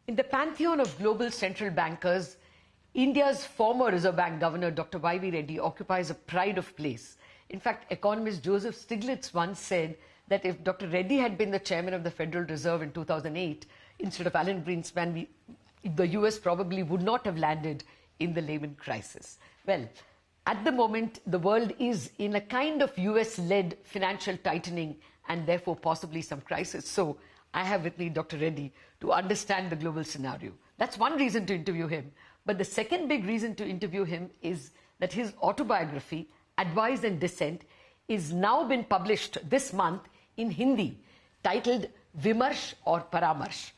In the pantheon of global central bankers, India's former Reserve Bank Governor Dr. Y.V. Reddy occupies a pride of place. In fact, economist Joseph Stiglitz once said that if Dr. Reddy had been the chairman of the Federal Reserve in 2008, instead of Alan Greenspan, the US probably would not have landed in the Lehman crisis. Well, at the moment, the world is in a kind of US-led financial tightening and therefore possibly some crisis. So I have with me Dr. Reddy to understand the global scenario. That's one reason to interview him. But the second big reason to interview him is that his autobiography, Advice and Dissent, is now been published this month in Hindi, titled Vimarsh or Paramarsh.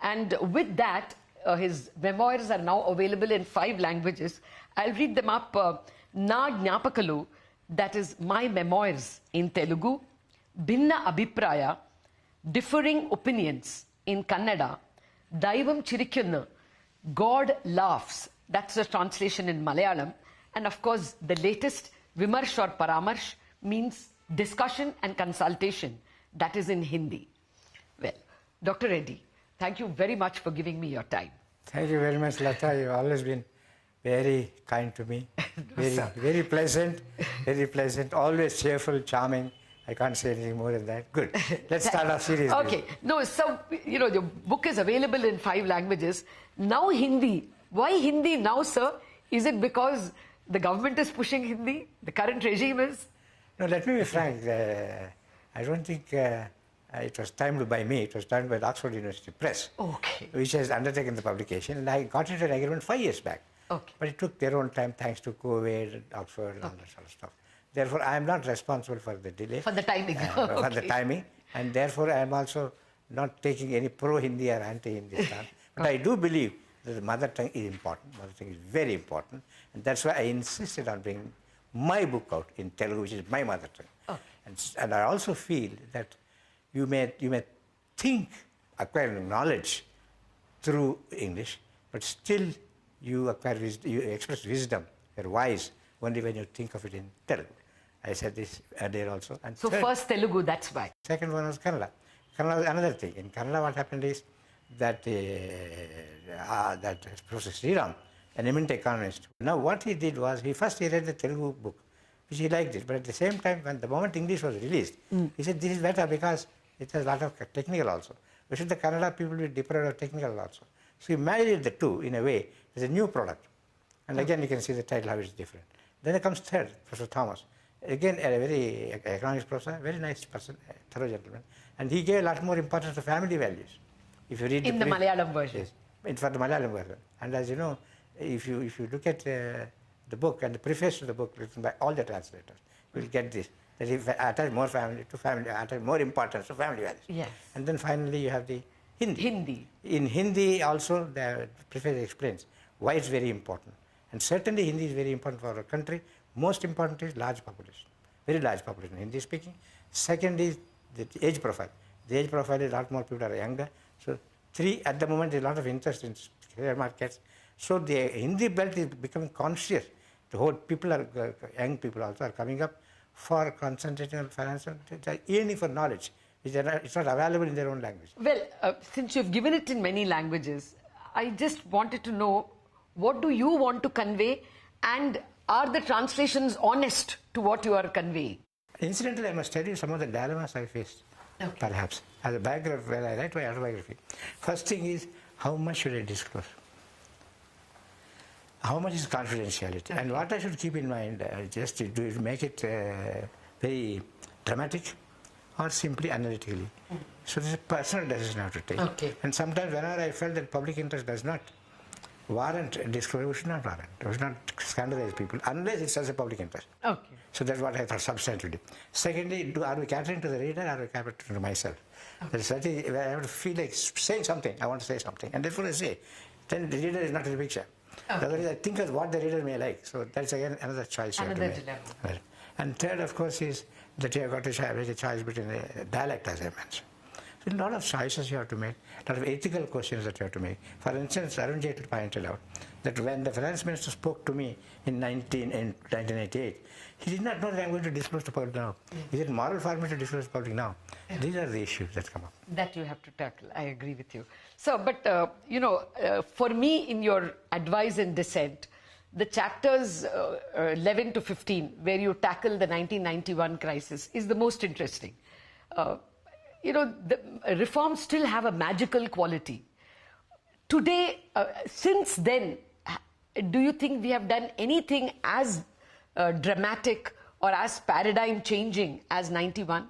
And with that, his memoirs are now available in 5 languages. I'll read them up. Na Gnapakalu, that is my memoirs in Telugu, Binna Abhipraya, Differing Opinions in Kannada, Daivam Chirikunna, God Laughs, that's the translation in Malayalam, and of course the latest, Vimarsh or Paramarsh, means discussion and consultation, that is in Hindi. Well, Dr. Reddy, thank you very much for giving me your time. Thank you very much, Lata. You've always been very kind to me, very pleasant, always cheerful, charming. I can't say anything more than that. Good. Let's start off seriously. Okay. No, so, the book is available in 5 languages. Now Hindi. Why Hindi now, sir? Is it because the government is pushing Hindi? The current regime is? No, let me be frank. I don't think it was timed by me. It was timed by the Oxford University Press, which has undertaken the publication. And I got into an agreement 5 years back. Okay. But it took their own time thanks to COVID, Oxford, and all that sort of stuff. Therefore, I am not responsible for the delay. For the timing. For the timing. And therefore, I am also not taking any pro-Hindi or anti-Hindi stand. But I do believe that the mother tongue is important. Mother tongue is very important. And that's why I insisted on bringing my book out in Telugu, which is my mother tongue. And I also feel that you may think acquiring knowledge through English, but still you express wisdom, you're wise, only when you think of it in Telugu. I said this earlier also. And so third, first Telugu, that's why. Second one was Kannada. Kannada was another thing. In Kannada, what happened is that Professor Sriram, an eminent economist, now what he did was, he read the Telugu book, which he liked it, but at the same time, when the moment English was released, he said, this is better because it has a lot of technical also. We should the Kannada people be deprived of technical also. So he married the two in a way. It's a new product. And again, you can see the title, how it's different. Then comes third, Professor Thomas. Again, a very economics professor, very nice person, thorough gentleman. And he gave a lot more importance to family values. If you read in the Malayalam version. Yes, for the Malayalam version. And as you know, if you look at the book and the preface to the book written by all the translators, you will get this. That if attach more attach more importance to family values. Yes. And then finally you have the Hindi. Hindi. In Hindi also, the preface explains why it's very important. And certainly Hindi is very important for our country. Most important is large population, very large population, Hindi speaking. Second is the age profile. The age profile is a lot more people are younger. So 3, at the moment, there's a lot of interest in share markets. So the Hindi belt is becoming conscious. The whole people are, young people also are coming up for concentrating on financial, yearning for knowledge, which it's not available in their own language. Well, since you've given it in many languages, I just wanted to know, what do you want to convey, and are the translations honest to what you are conveying? Incidentally, I must tell you some of the dilemmas I faced, perhaps. As a biographer, when I write my autobiography, first thing is, how much should I disclose? How much is confidentiality? And what I should keep in mind, just to make it very dramatic or simply analytically. So this is a personal decision I have to take. And sometimes whenever I felt that public interest does not warrant disclosure, we should not warrant. We should not scandalize people unless it serves a public interest. So that's what I thought substantively. Secondly, are we catering to the reader or are we catering to myself? That's where I have to feel like saying something. I want to say something. And therefore I say, then the reader is not in the picture. The other is I think of what the reader may like. So that's again another choice you have to make. Right. And third, of course, is that you have got to make a choice between a dialect, as I mentioned. So a lot of choices you have to make, a lot of ethical questions that you have to make. For instance, Arun Jaitley pointed out that when the finance minister spoke to me in 1988, he did not know that I'm going to disclose to public now. Is it moral for me to disclose to public now? These are the issues that come up. That you have to tackle. I agree with you. So, but, for me, in your advice and dissent, the chapters 11 to 15, where you tackle the 1991 crisis, is the most interesting. The reforms still have a magical quality. Today, since then, do you think we have done anything as dramatic or as paradigm changing as 91?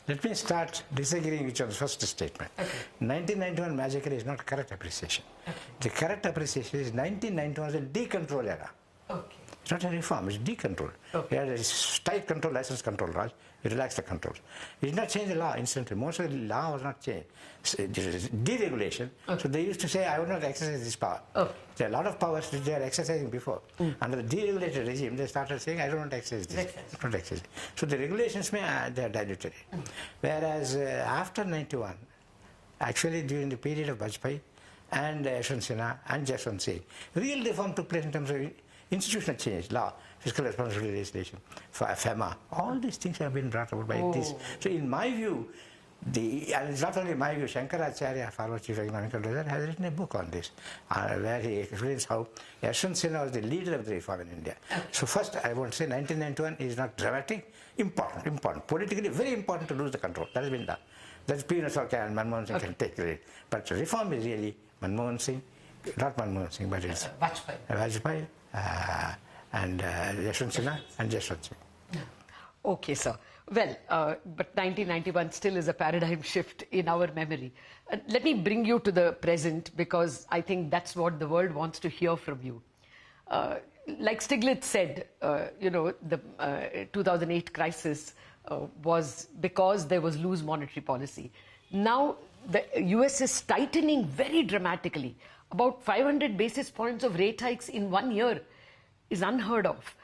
Let me start disagreeing with your first statement. Okay. 1991 magically is not correct appreciation. Okay. The correct appreciation is 1991 was a decontrol era. Okay. It's not a reform, it's decontrol. Okay. We had a tight control, license control laws. We relaxed the controls. We did not change the law instantly. Most of the law was not changed. Deregulation. Okay. So they used to say, I would not exercise this power. Okay. There are a lot of powers that they are exercising before. Under the deregulated regime, they started saying, I don't want to exercise this. Not exercise. So the regulations, they are dilatory. Whereas after 91, actually during the period of Vajpayee and Yashwant Sinha and Jaswant Singh, real reform took place in terms of institutional change, law, fiscal responsibility legislation, FEMA, all these things have been brought about by this. So in my view, and it's not only my view, Shankaracharya, former chief economic advisor, has written a book on this, where he explains how Yashwant Sinha was the leader of the reform in India. So first, I want to say 1991 is not dramatic, important, politically very important to lose the control. That has been done. That's P. Sarkar and Manmohan Singh can take credit. But reform is really Manmohan Singh, not Manmohan Singh, but it's Vajpayee. And Yashwant Sinha and Jaswant Singh. Okay, sir. Well, but 1991 still is a paradigm shift in our memory. Let me bring you to the present, because I think that's what the world wants to hear from you. Like Stiglitz said, the 2008 crisis was because there was loose monetary policy. Now, the US is tightening very dramatically. About 500 basis points of rate hikes in 1 year is unheard of.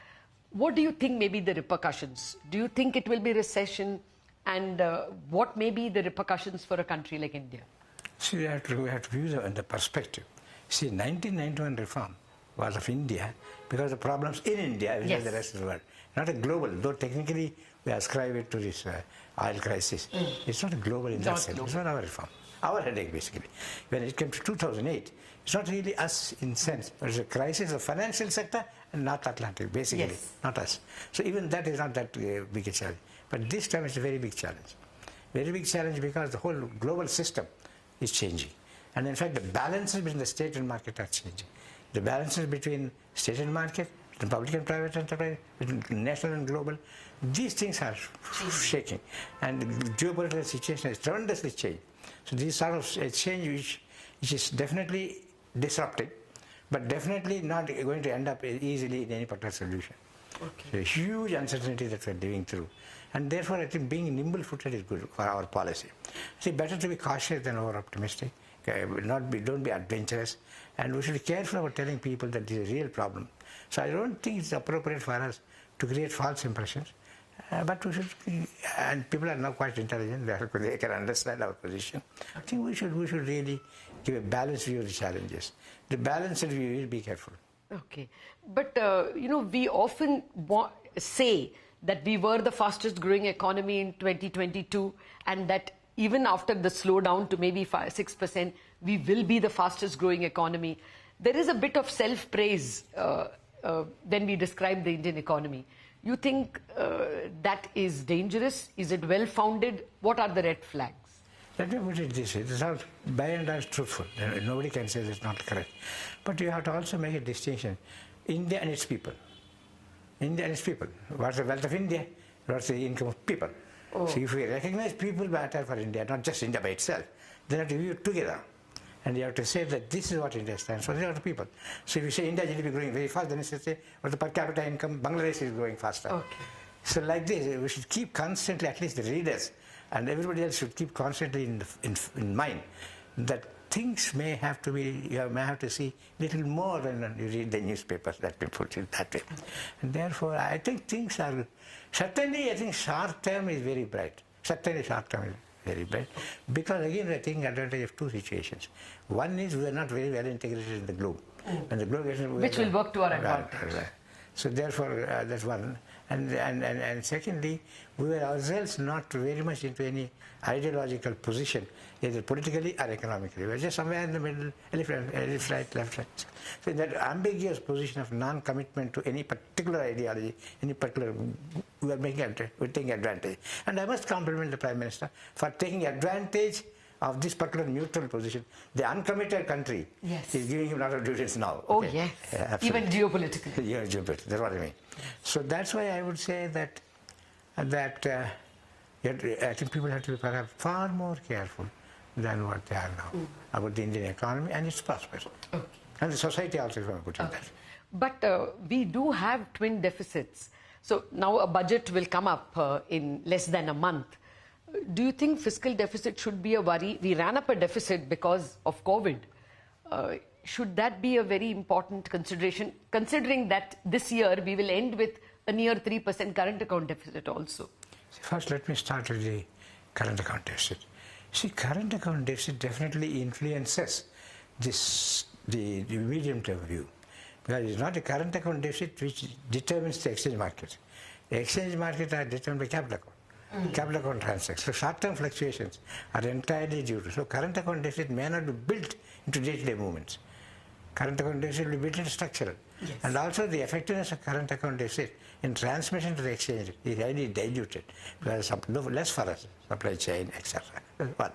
What do you think may be the repercussions? Do you think it will be recession? And what may be the repercussions for a country like India? See, we have to view the perspective. See, 1991 reform was of India because of problems in India and the rest of the world. Not a global, though technically we ascribe it to this oil crisis. It's not a global in that sense. It's not our reform. Our headache, basically. When it came to 2008, it's not really us in sense, but it's a crisis of financial sector and North Atlantic, basically, not us. So even that is not that big a challenge. But this time it's a very big challenge. Very big challenge because the whole global system is changing. And in fact, the balances between the state and market are changing. The balances between state and market, between public and private enterprise, between national and global, these things are shaking. And the geopolitical situation has tremendously changed. So this sort of a change which is definitely disruptive, but definitely not going to end up easily in any particular solution. Okay. So a huge uncertainty that we're living through. And therefore, I think being nimble-footed is good for our policy. See, better to be cautious than over-optimistic. Don't be adventurous. And we should be careful about telling people that this is a real problem. So I don't think it's appropriate for us to create false impressions. But we should, and people are now quite intelligent, they can understand our position. I think we should really give a balanced view of the challenges. The balanced view is be careful. Okay. But, we often say that we were the fastest growing economy in 2022 and that even after the slowdown to maybe 6%, we will be the fastest growing economy. There is a bit of self-praise when we describe the Indian economy. You think that is dangerous? Is it well-founded? What are the red flags? Let me put it this way. It's not by and large truthful. Nobody can say it's not correct. But you have to also make a distinction. India and its people. India and its people. What's the wealth of India? What's the income of people? Oh. So if we recognize people matter for India, not just India by itself, then you have to view it together. And you have to say that this is what India stands for. These are the people. So if you say India GDP growing very fast, then you should say, what the per capita income, Bangladesh is growing faster. Okay. So like this, we should keep constantly, at least the readers, and everybody else should keep constantly in mind that things may have to be, you may have to see little more than you read the newspapers, that we put it that way. And therefore, I think things are, certainly I think short term is very bright. Certainly short term is very bright. Because again, I think advantage of two situations. One is we are not very well integrated in the globe. And the globe is, which will work to our advantage. So therefore, that's one. And secondly, we were ourselves not very much into any ideological position, either politically or economically. We were just somewhere in the middle, left, right, left, right. So in that ambiguous position of non-commitment to any particular ideology, any particular, we are taking advantage. And I must compliment the Prime Minister for taking advantage of this particular neutral position. The uncommitted country is giving him a lot of dividends now. Oh, yes. Even geopolitically. Yeah, geopolitically. That's what I mean. So that's why I would say that I think people have to be perhaps far more careful than what they are now about the Indian economy and its prospects. Okay. And the society also, if I put it that. But we do have twin deficits. So now a budget will come up in less than a month. Do you think fiscal deficit should be a worry? We ran up a deficit because of COVID. Should that be a very important consideration, considering that this year we will end with a near 3% current account deficit also? First, let me start with the current account deficit. See, current account deficit definitely influences the medium-term view. Because it's not a current account deficit which determines the exchange market. The exchange market are determined by capital account. Capital account transactions. So short-term fluctuations are entirely due to. So current account deficit may not be built into day-to-day movements. Current account deficit will be built into structural. Yes. And also the effectiveness of current account deficit in transmission to the exchange is highly diluted because less for us, supply chain, etc. That's one.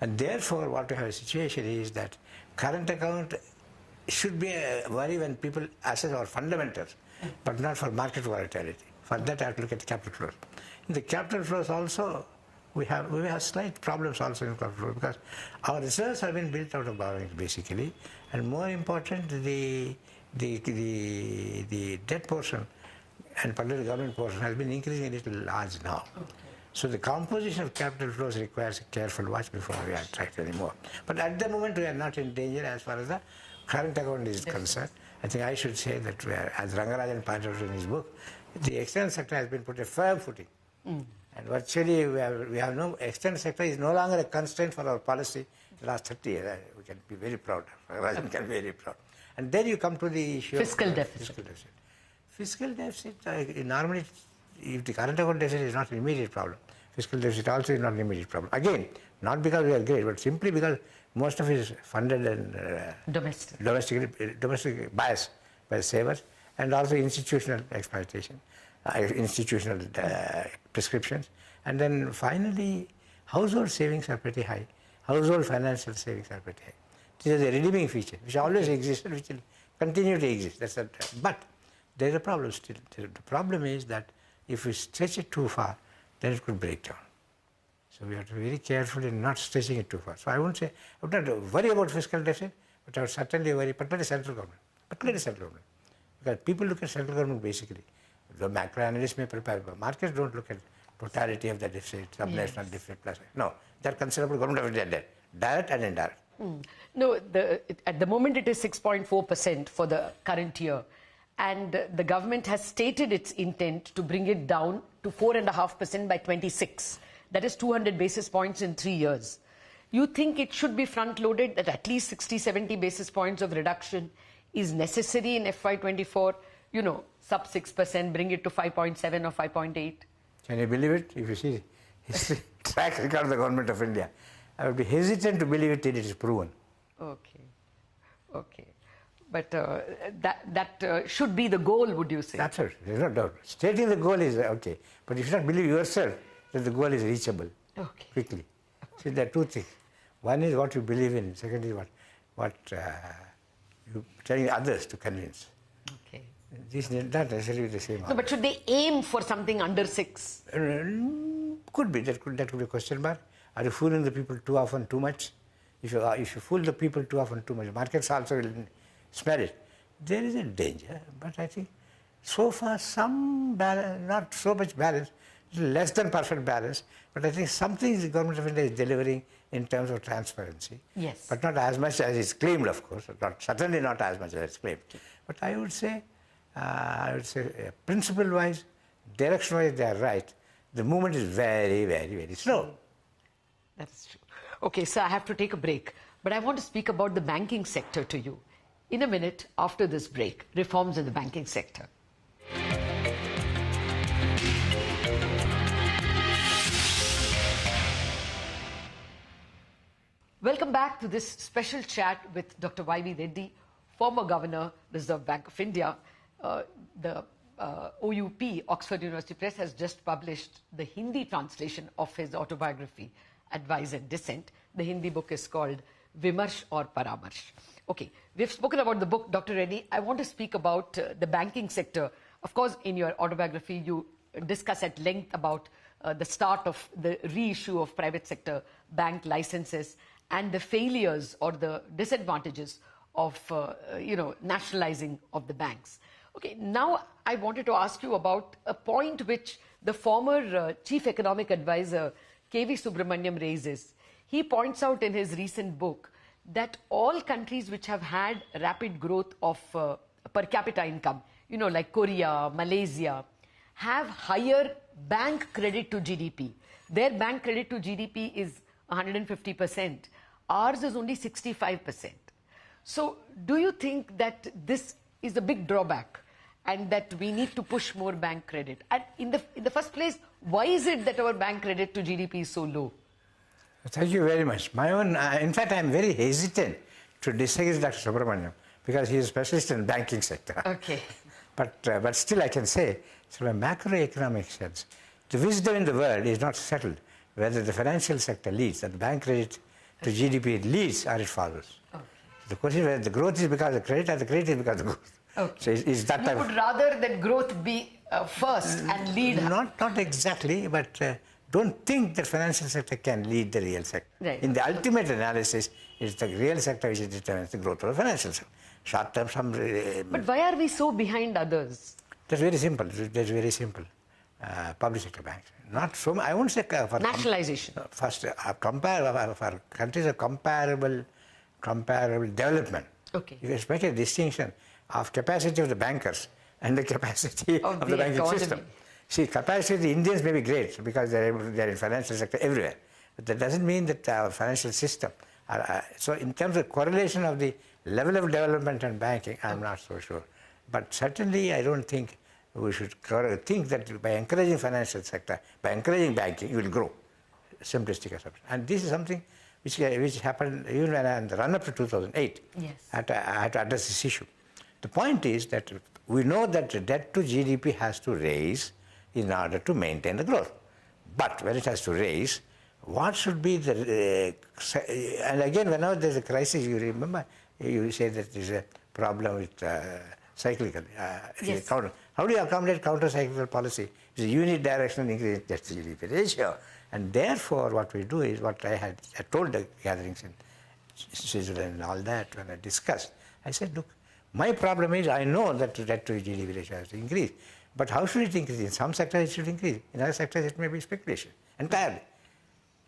And therefore what we have a situation is that current account should be a worry when people assess our fundamentals, but not for market volatility. For that I have to look at the capital flows. In the capital flows also, we have slight problems also in capital flows because our reserves have been built out of borrowings basically, and more important, the debt portion and particularly the government portion has been increasing a little large now. Okay. So the composition of capital flows requires a careful watch before we attract any more. But at the moment we are not in danger as far as the current account is concerned. I think I should say that as Rangarajan pointed out in his book, the external sector has been put a firm footing. And virtually we have no, external sector is no longer a constraint for our policy in the last 30 years. We can be very proud. Rangarajan can be very proud. And then you come to the issue fiscal of deficit. Fiscal deficit, normally if the current account deficit is not an immediate problem, fiscal deficit also is not an immediate problem. Again, not because we are great, but simply because most of it is funded and domestic bias by savers, and also institutional exploitation, institutional prescriptions. And then finally, household savings are pretty high. Household financial savings are pretty high. This is a redeeming feature, which always existed, which will continue to exist. That's a, but there is a problem still. The problem is that if we stretch it too far, then it could break down. So we have to be very careful in not stretching it too far. So I won't say, I would not worry about fiscal deficit, but I would certainly worry, particularly central government. Because people look at central government basically. The macro analysts may prepare, but markets don't look at totality of the deficit, subnational deficit, plus. No, they are considerable government of India debt, direct and indirect. No, at the moment it is 6.4% for the current year. And the government has stated its intent to bring it down to 4.5% by 26. That is 200 basis points in 3 years. You think it should be front-loaded, that at least 60-70 basis points of reduction is necessary in FY24? You know, sub 6%, bring it to 5.7 or 5.8? Can you believe it? If you see history, track record of the government of India, I would be hesitant to believe it till it is proven. Okay. Okay. But that should be the goal, would you say? Absolutely, there's no doubt. Stating the goal is okay, but you should not believe yourself that the goal is reachable quickly. See, there are two things. One is what you believe in. Second is what you telling others to convince. Okay. This is not necessarily the same. No, but should they aim for something under 6? Could be. That could be a question mark. Are you fooling the people too often, too much? If you fool the people too often, too much, markets also will smell it. There is a danger, but I think so far some balance, not so much balance, less than perfect balance, but I think something the government of India is delivering in terms of transparency. Yes. But not as much as is claimed, of course. Certainly not as much as it's claimed. But I would say principle-wise, direction-wise, they are right. The movement is very, very, very slow. That's true. Okay, so I have to take a break. But I want to speak about the banking sector to you. In a minute, after this break, reforms in the banking sector. Welcome back to this special chat with Dr. Y.V. Reddy, former Governor, Reserve Bank of India. The OUP, Oxford University Press, has just published the Hindi translation of his autobiography, Advice and Dissent. The Hindi book is called Vimarsh or Paramarsh. Okay, we've spoken about the book, Dr. Reddy. I want to speak about the banking sector. Of course, in your autobiography, you discuss at length about the start of the reissue of private sector bank licenses and the failures or the disadvantages of nationalizing of the banks. Okay, now I wanted to ask you about a point which the former chief economic advisor K.V. Subramaniam raises. He points out in his recent book that all countries which have had rapid growth of per capita income, like Korea, Malaysia, have higher bank credit to GDP. Their bank credit to GDP is 150%. Ours is only 65%. So do you think that this is a big drawback and that we need to push more bank credit? And in the first place, why is it that our bank credit to GDP is so low? Thank you very much. My own, in fact, I am very hesitant to disagree with Dr. Subramaniam because he is a specialist in the banking sector. Okay. But still I can say, from a macroeconomic sense, the wisdom in the world is not settled whether the financial sector leads, that the bank credit to GDP leads or it follows. Okay. The question is whether the growth is because of the credit or the credit is because of the growth. Okay. So is that you would rather that growth be first and lead? Not exactly, but don't think that financial sector can lead the real sector. Right. In the ultimate analysis, it's the real sector which determines the growth of the financial sector. Short term, but why are we so behind others? That's very simple. That's very simple. Public sector banks. Not so. I won't say for nationalization. First, for countries of comparable development. Okay. You expect a distinction of capacity of the bankers and the capacity of the banking economy system. See, capacity of the Indians may be great because they're in financial sector everywhere. But that doesn't mean that our financial system. So in terms of correlation of the level of development and banking, I'm not so sure. But certainly I don't think we should think that by encouraging financial sector, by encouraging banking, you will grow. Simplistic assumption. And this is something which happened even when in the run-up to 2008. Yes. I had to address this issue. The point is that we know that the debt to GDP has to raise in order to maintain the growth. But when it has to raise, what should be the... and again, whenever there's a crisis, you remember, you say that there's a problem with cyclical. Yes. How do you accommodate counter-cyclical policy? It's a unidirectional increase in debt to GDP ratio. And therefore, what we do is what I told the gatherings in Switzerland and all that when I discussed. I said, look, my problem is I know that the debt to GDP ratio has to increase. But how should it increase? In some sectors it should increase. In other sectors it may be speculation entirely.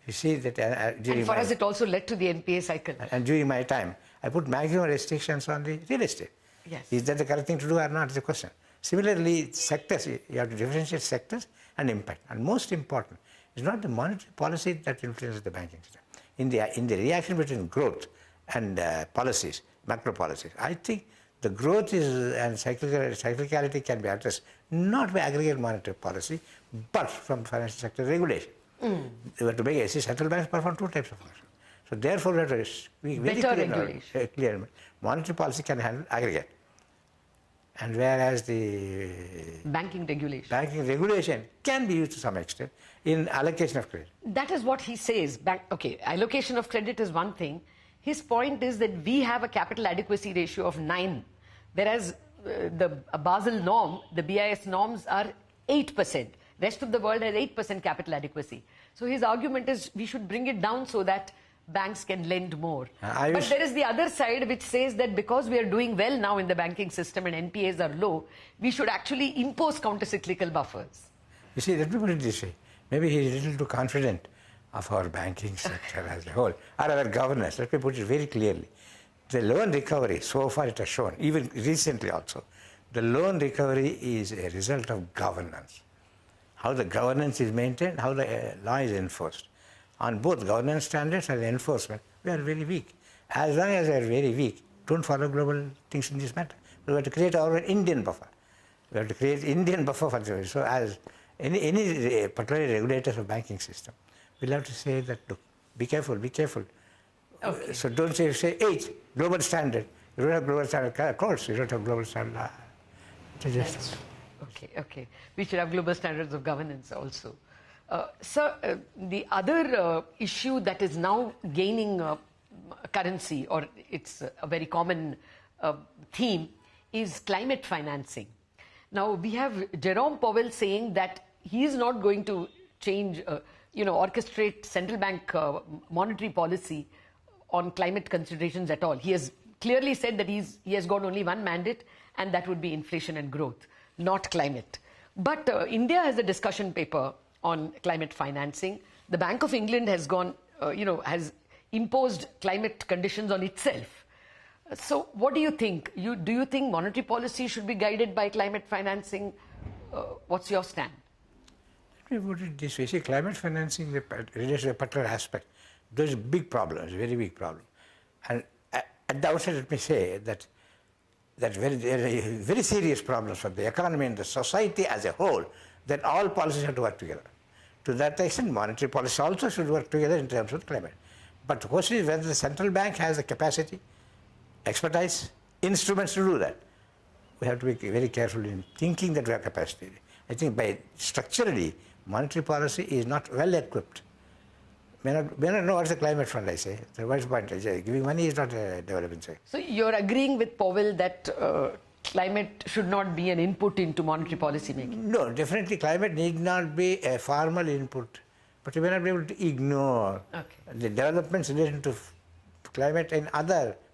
You see that during and for us it also led to the NPA cycle. And during my time, I put maximum restrictions on the real estate. Yes. Is that the correct thing to do or not is the question. Similarly, sectors, you have to differentiate sectors and impact. And most important, it's not the monetary policy that influences the banking system. In the reaction between growth and policies, macro policies, I think the growth and cyclicality can be addressed not by aggregate monetary policy, but from financial sector regulation. They were to make central banks perform two types of functions. So therefore, we have to be very clear. Monetary policy can handle aggregate. And whereas the banking regulation can be used to some extent in allocation of credit. That is what he says. Allocation of credit is one thing. His point is that we have a capital adequacy ratio of 9, whereas the Basel norm, the BIS norms are 8%. Rest of the world has 8% capital adequacy. So his argument is we should bring it down so that banks can lend more. But there is the other side which says that because we are doing well now in the banking system and NPAs are low, we should actually impose counter-cyclical buffers. You see, let me put it this way. Maybe he is a little too confident of our banking sector as a whole, or our governance. Let me put it very clearly. The loan recovery, so far it has shown, even recently also, the loan recovery is a result of governance. How the governance is maintained, how the law is enforced. On both governance standards and enforcement, we are very weak. As long as we are very weak, don't follow global things in this matter. We have to create our Indian buffer. We have to create Indian buffer for the. So as any particularly regulators of banking system, we'll have to say that, look, be careful, be careful. Okay. So don't say 8, global standard. You don't have global standard courts, you don't have global standard. Okay. We should have global standards of governance also. Sir, the other issue that is now gaining currency, or it's a very common theme, is climate financing. Now, we have Jerome Powell saying that he is not going to change, orchestrate central bank monetary policy on climate considerations at all. He has clearly said that he has got only one mandate, and that would be inflation and growth, not climate. But India has a discussion paper on climate financing. The Bank of England has gone, has imposed climate conditions on itself. So what do you think? Do you think monetary policy should be guided by climate financing? What's your stand? Let me put it this way. See, climate financing relates to a particular aspect. Those big problems, very big problem. And at the outset, let me say that very serious problems for the economy and the society as a whole, that all policies have to work together. To that extent, monetary policy also should work together in terms of climate. But the question is whether the central bank has the capacity, expertise, instruments to do that. We have to be very careful in thinking that we have capacity. I think structurally, monetary policy is not well equipped. May not know what's the climate fund, I say. So what's the point? Giving money is not a development. So you're agreeing with Powell that climate should not be an input into monetary policy making? No, definitely climate need not be a formal input. But you may not be able to ignore the developments related to climate and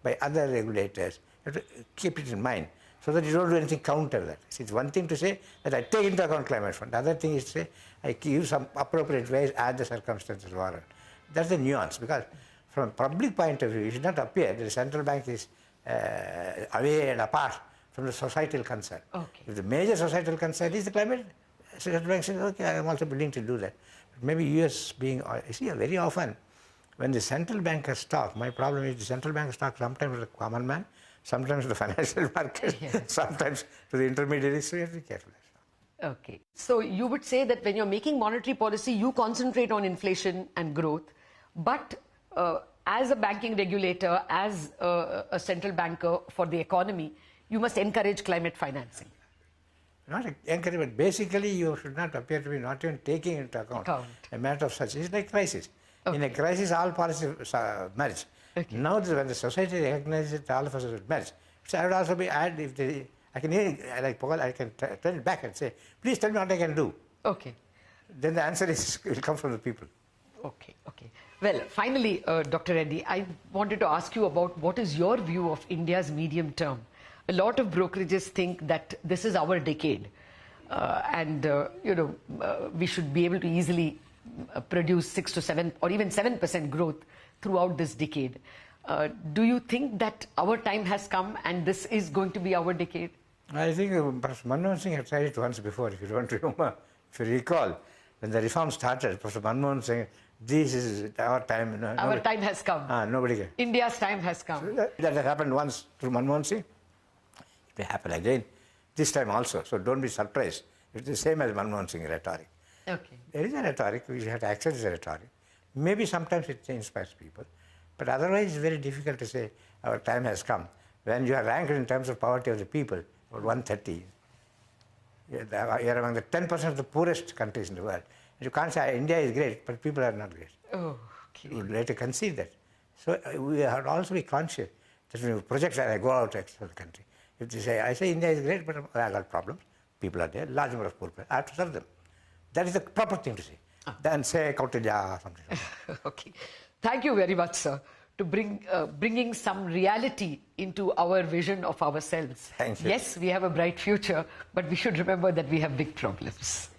by other regulators. You have to keep it in mind so that you don't do anything counter that. It's one thing to say that I take into account climate fund. The other thing is to say I use some appropriate ways as the circumstances warrant. That's the nuance, because from a public point of view, it should not appear that the central bank is away and apart from the societal concern. If the major societal concern is the climate, the central bank says, okay, I am also willing to do that. But maybe US being, you see, very often when the central bankers talk, my problem is the central bankers talk sometimes to the common man, sometimes to the financial market, sometimes to the intermediaries, so you have to be careful. Okay. So you would say that when you're making monetary policy, you concentrate on inflation and growth, but as a banking regulator, as a central banker for the economy, you must encourage climate financing. Not encourage, but basically you should not appear to be not even taking into account a matter of such. It's like crisis. In a crisis, all policies merge. Now when the society recognizes it, all of us should merge. So I would also be add if they, I can hear, like Paul, I can turn it back and say, please tell me what I can do. Then the answer will come from the people. Well, finally, Dr. Reddy, I wanted to ask you about what is your view of India's medium term. A lot of brokerages think that this is our decade, and we should be able to easily produce 6 to 7 or even 7% growth throughout this decade. Do you think that our time has come and this is going to be our decade? I think perhaps Manmohan Singh had tried it once before, if you don't remember. If you recall, when the reform started, Professor Manmohan Singh, this is our time. Our time has come. Nobody can. India's time has come. So that has happened once through Manmohan Singh. It may happen again, this time also. So don't be surprised. It's the same as Manmohan Singh rhetoric. There is a rhetoric, we have to accept the rhetoric. Maybe sometimes it inspires people, but otherwise it's very difficult to say our time has come. When you are ranked in terms of poverty of the people, about 130, you're among the 10% of the poorest countries in the world. You can't say India is great, but people are not great. You would like to concede that. So we have to also be conscious that when we project that I go out to the country, if they say, I say India is great, but I got problems, people are there, large number of poor people, I have to serve them. That is the proper thing to say. Then say Kautilya or something. Thank you very much, sir, to bringing some reality into our vision of ourselves. Thank you. Yes, we have a bright future, but we should remember that we have big problems.